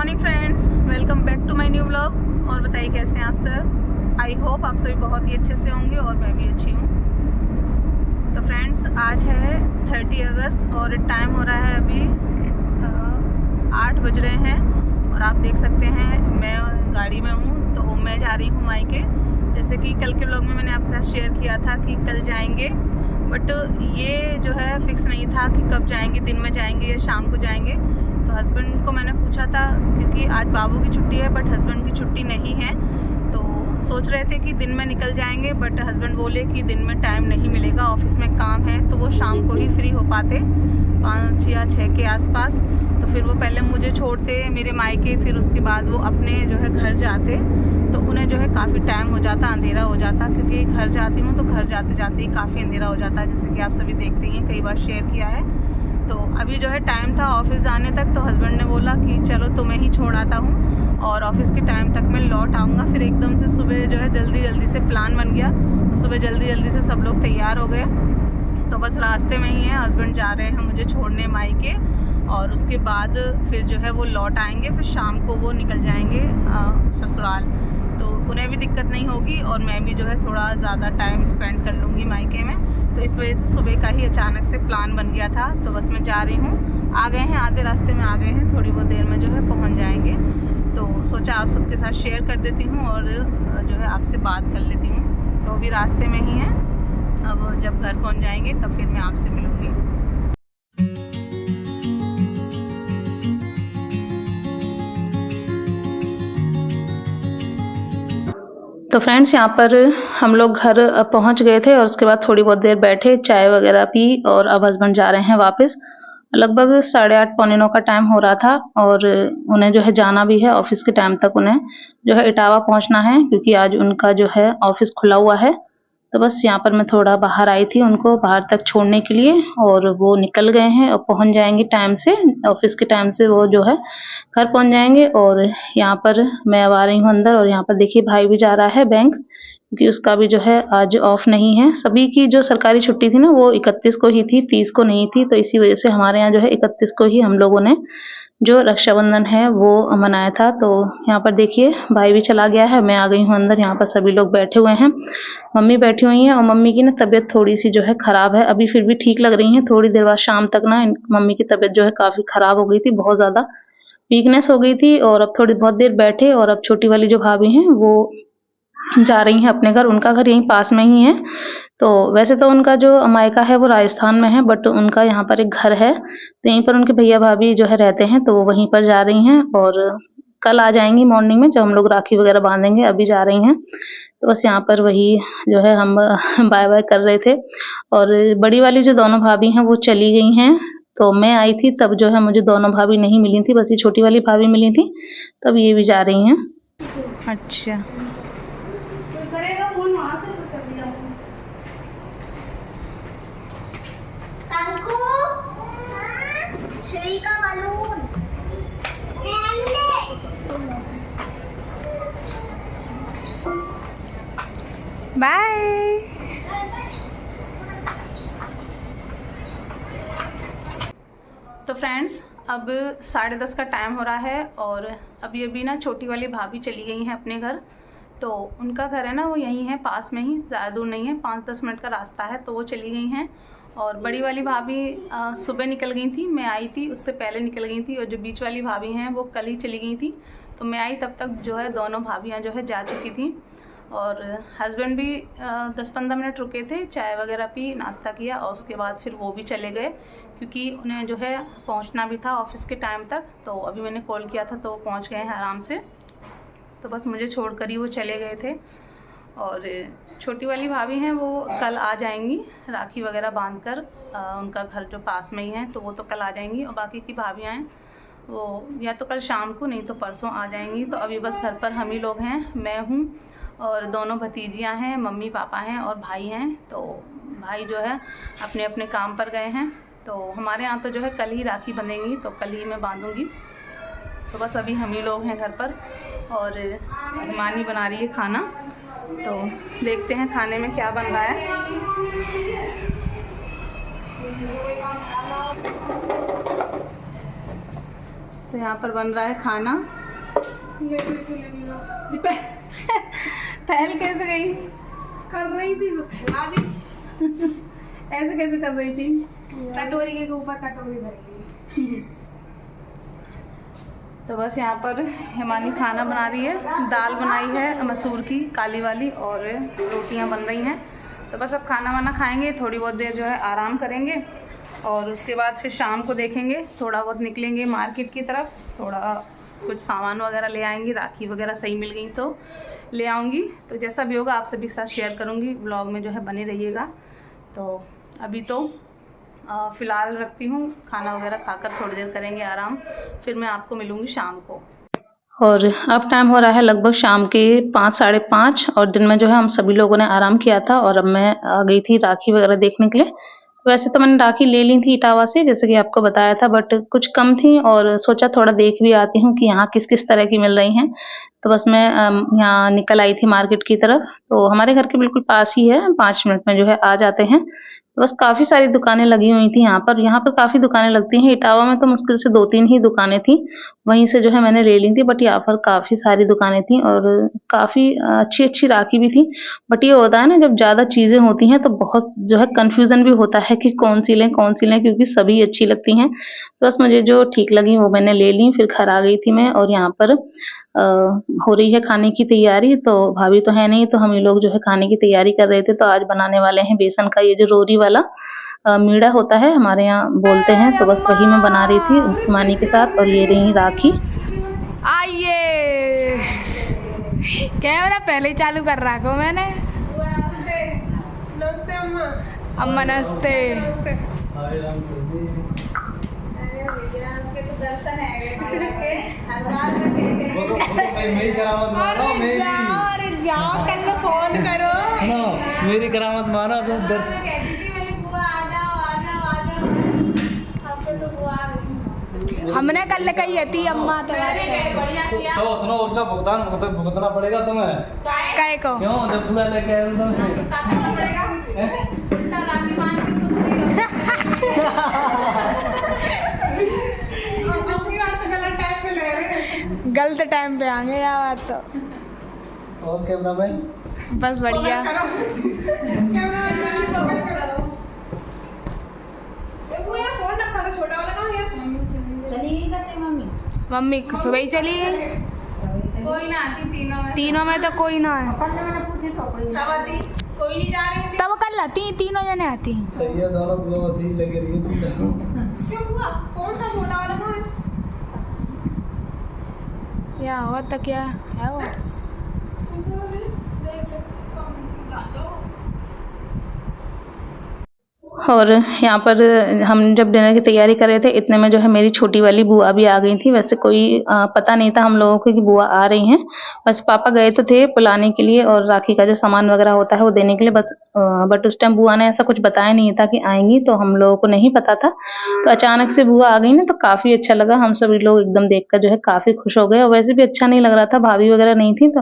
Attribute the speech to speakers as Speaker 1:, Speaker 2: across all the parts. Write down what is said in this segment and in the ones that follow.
Speaker 1: Morning friends, welcome back to my new vlog. और बताइए कैसे हैं आप सर। आई होप आप सभी बहुत ही अच्छे से होंगे और मैं भी अच्छी हूँ। तो फ्रेंड्स, आज है 30 अगस्त और टाइम हो रहा है अभी 8 बज रहे हैं। और आप देख सकते हैं मैं गाड़ी में हूँ, तो मैं जा रही हूँ मायके। जैसे कि कल के व्लॉग में मैंने आपके साथ शेयर किया था कि कल जाएंगे, बट ये जो है फिक्स नहीं था कि कब जाएंगे, दिन में जाएंगे या शाम को जाएंगे। तो हस्बैंड को मैंने पूछा था, क्योंकि आज बाबू की छुट्टी है बट हस्बैंड की छुट्टी नहीं है। तो सोच रहे थे कि दिन में निकल जाएंगे, बट हस्बैंड बोले कि दिन में टाइम नहीं मिलेगा, ऑफिस में काम है। तो वो शाम को ही फ्री हो पाते 5 या 6 के आसपास। तो फिर वो पहले मुझे छोड़ते मेरे मायके, फिर उसके बाद वो अपने जो है घर जाते। तो उन्हें जो है काफ़ी टाइम हो जाता, अंधेरा हो जाता, क्योंकि घर जाती हूँ तो घर जाते जाते ही काफ़ी अंधेरा हो जाता है, जैसे कि आप सभी देखते ही हैं, कई बार शेयर किया है। तो अभी जो है टाइम था ऑफिस जाने तक, तो हस्बैंड ने बोला कि चलो तुम्हें ही छोड़ आता हूँ और ऑफिस के टाइम तक मैं लौट आऊँगा। फिर एकदम से सुबह जो है जल्दी से प्लान बन गया, तो सुबह जल्दी से सब लोग तैयार हो गए। तो बस रास्ते में ही है, हस्बैंड जा रहे हैं मुझे छोड़ने मायके, और उसके बाद फिर जो है वो लौट आएंगे। फिर शाम को वो निकल जाएंगे ससुराल, तो उन्हें भी दिक्कत नहीं होगी और मैं भी जो है थोड़ा ज़्यादा टाइम स्पेंड कर लूँगी मायके में। तो इस वजह से सुबह का ही अचानक से प्लान बन गया था। तो बस मैं जा रही हूँ, आ गए हैं, आधे रास्ते में आ गए हैं, थोड़ी बहुत देर में जो है पहुँच जाएंगे। तो सोचा आप सबके साथ शेयर कर देती हूँ और जो है आपसे बात कर लेती हूँ। तो अभी रास्ते में ही हैं, अब जब घर पहुँच जाएंगे तब फिर मैं आपसे मिलूँगी। तो फ्रेंड्स, यहाँ पर हम लोग घर पहुँच गए थे और उसके बाद थोड़ी बहुत देर बैठे, चाय वगैरह पी, और अब हस्बैंड जा रहे हैं वापस। लगभग 8:30 पौने 9 का टाइम हो रहा था और उन्हें जो है जाना भी है ऑफिस के टाइम तक। उन्हें जो है इटावा पहुँचना है, क्योंकि आज उनका जो है ऑफिस खुला हुआ है। तो बस यहाँ पर मैं थोड़ा बाहर आई थी उनको बाहर तक छोड़ने के लिए, और वो निकल गए हैं और पहुँच जाएंगे टाइम से। ऑफिस के टाइम से वो जो है घर पहुँच जाएंगे। और यहाँ पर मैं अब आ रही हूँ अंदर, और यहाँ पर देखिए भाई भी जा रहा है बैंक, क्योंकि उसका भी जो है आज ऑफ नहीं है। सभी की जो सरकारी छुट्टी थी ना, वो 31 को ही थी, 30 को नहीं थी। तो इसी वजह से हमारे यहाँ जो है 31 को ही हम लोगों ने जो रक्षाबंधन है वो मनाया था। तो यहाँ पर देखिए भाई भी चला गया है, मैं आ गई हूँ अंदर। यहाँ पर सभी लोग बैठे हुए हैं, मम्मी बैठी हुई हैं, और मम्मी की ना तबीयत थोड़ी सी जो है खराब है, अभी फिर भी ठीक लग रही हैं। थोड़ी देर बाद शाम तक ना मम्मी की तबीयत जो है काफी खराब हो गई थी, बहुत ज्यादा वीकनेस हो गई थी। और अब थोड़ी बहुत देर बैठे, और अब छोटी वाली जो भाभी हैं वो जा रही हैं अपने घर। उनका घर यहीं पास में ही है। तो वैसे तो उनका जो मायका है वो राजस्थान में है, बट उनका यहाँ पर एक घर है, तो यहीं पर उनके भैया भाभी जो है रहते हैं, तो वो वहीं पर जा रही हैं। और कल आ जाएंगी मॉर्निंग में, जब हम लोग राखी वगैरह बांधेंगे। अभी जा रही हैं। तो बस यहाँ पर वही जो है हम बाय बाय कर रहे थे। और बड़ी वाली जो दोनों भाभी हैं वो चली गई हैं। तो मैं आई थी तब जो है मुझे दोनों भाभी नहीं मिली थी, बस ये छोटी वाली भाभी मिली थी। तब ये भी जा रही हैं। अच्छा, बाय। तो फ्रेंड्स, अब 10:30 का टाइम हो रहा है, और अभी ना छोटी वाली भाभी चली गई हैं अपने घर। तो उनका घर है ना वो यहीं है, पास में ही, ज़्यादा दूर नहीं है, 5-10 मिनट का रास्ता है। तो वो चली गई हैं। और बड़ी वाली भाभी सुबह निकल गई थी, मैं आई थी उससे पहले निकल गई थी। और जो बीच वाली भाभी हैं वो कल ही चली गई थी। तो मैं आई तब तक जो है दोनों भाभियाँ जो है जा चुकी थी। और हस्बैंड भी 10-15 मिनट रुके थे, चाय वगैरह पी, नाश्ता किया, और उसके बाद फिर वो भी चले गए, क्योंकि उन्हें जो है पहुंचना भी था ऑफिस के टाइम तक। तो अभी मैंने कॉल किया था तो वो पहुंच गए हैं आराम से। तो बस मुझे छोड़कर ही वो चले गए थे। और छोटी वाली भाभी हैं वो कल आ जाएंगी राखी वगैरह बांधकर, उनका घर जो पास में ही है, तो वो तो कल आ जाएंगी। और बाकी की भाभियाँ हैं वो या तो कल शाम को, नहीं तो परसों आ जाएंगी। तो अभी बस घर पर हम ही लोग हैं, मैं हूँ और दोनों भतीजियाँ हैं, मम्मी पापा हैं और भाई हैं। तो भाई जो है अपने अपने काम पर गए हैं। तो हमारे यहाँ तो जो है कल ही राखी बंधेंगी, तो कल ही मैं बांधूँगी। तो बस अभी हम ही लोग हैं घर पर, और हिमानी बना रही है खाना। तो देखते हैं खाने में क्या बन रहा है। तो यहाँ पर बन रहा है खाना। पहल कैसे गई?
Speaker 2: कर रही थी
Speaker 1: ऐसे कैसे कर रही थी?
Speaker 2: कटोरी के ऊपर कटोरी रखी।
Speaker 1: तो बस यहाँ पर हिमानी खाना बना रही है, दाल बनाई है मसूर की काली वाली और रोटियाँ बन रही हैं। तो बस अब खाना वाना खाएंगे, थोड़ी बहुत देर जो है आराम करेंगे और उसके बाद फिर शाम को देखेंगे, थोड़ा बहुत निकलेंगे मार्केट की तरफ, थोड़ा कुछ सामान वगैरह ले आएंगी, राखी वगैरह सही मिल गई तो ले आऊँगी। तो जैसा भी होगा आप सभी के साथ शेयर करूँगी, व्लॉग में जो है बने रहिएगा। तो अभी तो फ़िलहाल रखती हूँ, खाना वगैरह खाकर थोड़ी देर करेंगे आराम, फिर मैं आपको मिलूँगी शाम को। और अब टाइम हो रहा है लगभग शाम के 5 साढ़े 5 और दिन में जो है हम सभी लोगों ने आराम किया था और अब मैं आ गई थी राखी वगैरह देखने के लिए। वैसे तो मैंने राखी ले ली थी इटावा से, जैसे कि आपको बताया था, बट कुछ कम थी और सोचा थोड़ा देख भी आती हूँ कि यहाँ किस किस तरह की मिल रही हैं। तो बस मैं यहाँ निकल आई थी मार्केट की तरफ। तो हमारे घर के बिल्कुल पास ही है, 5 मिनट में जो है आ जाते हैं। तो बस काफ़ी सारी दुकानें लगी हुई थी यहाँ पर काफ़ी दुकानें लगती हैं। इटावा में तो मुश्किल से 2-3 ही दुकानें थी, वहीं से जो है मैंने ले ली थी, बट यहाँ पर काफ़ी सारी दुकानें थी और काफ़ी अच्छी-अच्छी राखी भी थी। बट ये होता है ना, जब ज़्यादा चीज़ें होती हैं तो बहुत जो है कन्फ्यूज़न भी होता है कि कौन सी लें क्योंकि सभी अच्छी लगती हैं। तो बस मुझे जो ठीक लगी वो मैंने ले ली, फिर घर आ गई थी मैं और यहाँ पर हो रही है खाने की तैयारी। तो भाभी तो है नहीं, तो हम ही लोग जो है खाने की तैयारी कर रहे थे। तो आज बनाने वाले हैं बेसन का ये जो रोरी वाला मीड़ा होता है, हमारे यहाँ बोलते हैं। तो बस वही मैं बना रही थी हिमानी के साथ और ये रही राखी।
Speaker 2: आइए, कैमरा पहले ही चालू कर रखा को मैंने। नमस्ते अम्मा। अम्मा नमस्ते।
Speaker 1: दर्शन है
Speaker 3: मेरी करामत मानो,
Speaker 2: जाओ कल फोन करो।
Speaker 3: मेरी करामत मानो तो
Speaker 2: हमने कल कही थी अम्मा तो
Speaker 3: सुनो उसका भुगतना पड़ेगा तुम्हें।
Speaker 2: काय को
Speaker 3: क्यों? जब पूरा लेके आए
Speaker 2: गलत टाइम पे आएंगे यार। बात तो
Speaker 3: और कैमरा मैन
Speaker 2: बस बढ़िया। मम्मी सुबह ही चली है,
Speaker 1: कोई ना आती
Speaker 2: तीनों में तो कोई ना है।
Speaker 1: कोई नहीं जा रही
Speaker 2: तब कल आती तीनों जने आती हैं।
Speaker 3: सही है, दोनों बहुत ही लग रही है।
Speaker 1: क्यों हुआ? फोन का छोटा वाला कहाँ है?
Speaker 2: क्या होगा तो क्या है वो।
Speaker 4: और यहाँ पर हम जब डिनर की तैयारी कर रहे थे, इतने में जो है मेरी छोटी वाली बुआ भी आ गई थी। वैसे कोई पता नहीं था हम लोगों को कि बुआ आ रही हैं। बस पापा गए तो थे बुलाने के लिए और राखी का जो सामान वगैरह होता है वो देने के लिए, बस बट उस टाइम बुआ ने ऐसा कुछ बताया नहीं था कि आएंगी, तो हम लोगों को नहीं पता था। तो अचानक से बुआ आ गई ना, तो काफ़ी अच्छा लगा। हम सभी लोग एकदम देखकर जो है काफ़ी खुश हो गए और वैसे भी अच्छा नहीं लग रहा था, भाभी वगैरह नहीं थी तो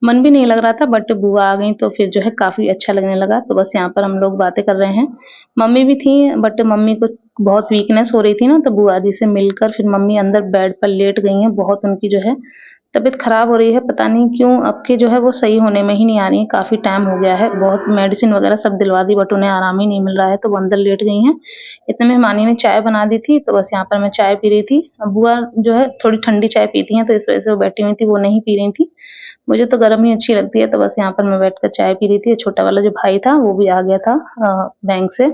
Speaker 4: मन भी नहीं लग रहा था, बट बुआ आ गई तो फिर जो है काफ़ी अच्छा लगने लगा। तो बस यहाँ पर हम लोग बातें कर रहे हैं। मम्मी भी थी, बट मम्मी को बहुत वीकनेस हो रही थी ना, तो बुआ जी से मिलकर फिर मम्मी अंदर बेड पर लेट गई हैं। बहुत उनकी जो है तबीयत खराब हो रही है, पता नहीं क्यों अब के जो है वो सही होने में ही नहीं आ रही है। काफ़ी टाइम हो गया है, बहुत मेडिसिन वगैरह सब दिलवा दी, बट उन्हें आराम ही नहीं मिल रहा है, तो वो अंदर लेट गई हैं। इतने में हिमानी ने चाय बना दी थी, तो बस यहाँ पर मैं चाय पी रही थी। बुआ जो है थोड़ी ठंडी चाय पीती हैं, तो इस वजह से वो बैठी हुई थी, वो नहीं पी रही थी। मुझे तो गर्म ही अच्छी लगती है, तो बस यहाँ पर मैं बैठकर चाय पी रही थी। छोटा वाला जो भाई था वो भी आ गया था बैंक से।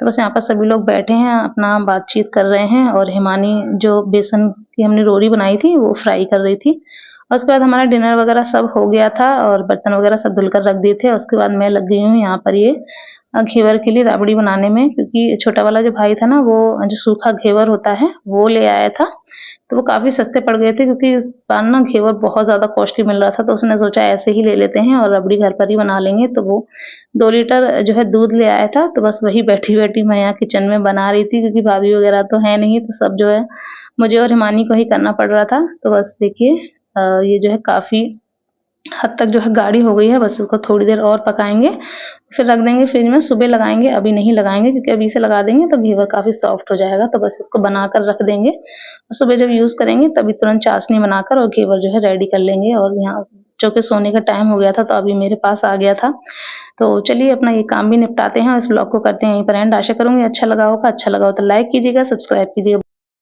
Speaker 4: तो बस यहाँ पर सभी लोग बैठे हैं, अपना बातचीत कर रहे हैं और हिमानी जो बेसन की हमने रोटी बनाई थी वो फ्राई कर रही थी। और उसके बाद हमारा डिनर वगैरह सब हो गया था और बर्तन वगैरह सब धुलकर रख दिए थे। उसके बाद मैं लग गई हूँ यहाँ पर ये घेवर के लिए राबड़ी बनाने में, क्योंकि छोटा वाला जो भाई था ना, वो जो सूखा घेवर होता है वो ले आया था। तो वो काफ़ी सस्ते पड़ गए थे, क्योंकि इस बार ना घेवर बहुत ज़्यादा कॉस्टली मिल रहा था, तो उसने सोचा ऐसे ही ले लेते हैं और रबड़ी घर पर ही बना लेंगे। तो वो 2 लीटर जो है दूध ले आया था, तो बस वही बैठी-बैठी मैं यहाँ किचन में बना रही थी, क्योंकि भाभी वगैरह तो है नहीं, तो सब जो है मुझे और हिमानी को ही करना पड़ रहा था। तो बस देखिए ये जो है काफ़ी हद तक जो है गाढ़ी हो गई है, बस इसको थोड़ी देर और पकाएंगे, फिर रख देंगे फ्रिज में। सुबह लगाएंगे, अभी नहीं लगाएंगे क्योंकि अभी से लगा देंगे तो घेवर काफ़ी सॉफ्ट हो जाएगा। तो बस इसको बनाकर रख देंगे, सुबह जब यूज़ करेंगे तभी तुरंत चाशनी बनाकर और घेवर जो है रेडी कर लेंगे। और यहाँ चूँकि सोने का टाइम हो गया था तो अभी मेरे पास आ गया था। तो चलिए अपना ये काम भी निपटाते हैं और इस ब्लॉग को करते हैं यहीं पर एंड। आशा करूँगी अच्छा लगा होगा तो लाइक कीजिएगा, सब्सक्राइब कीजिएगा।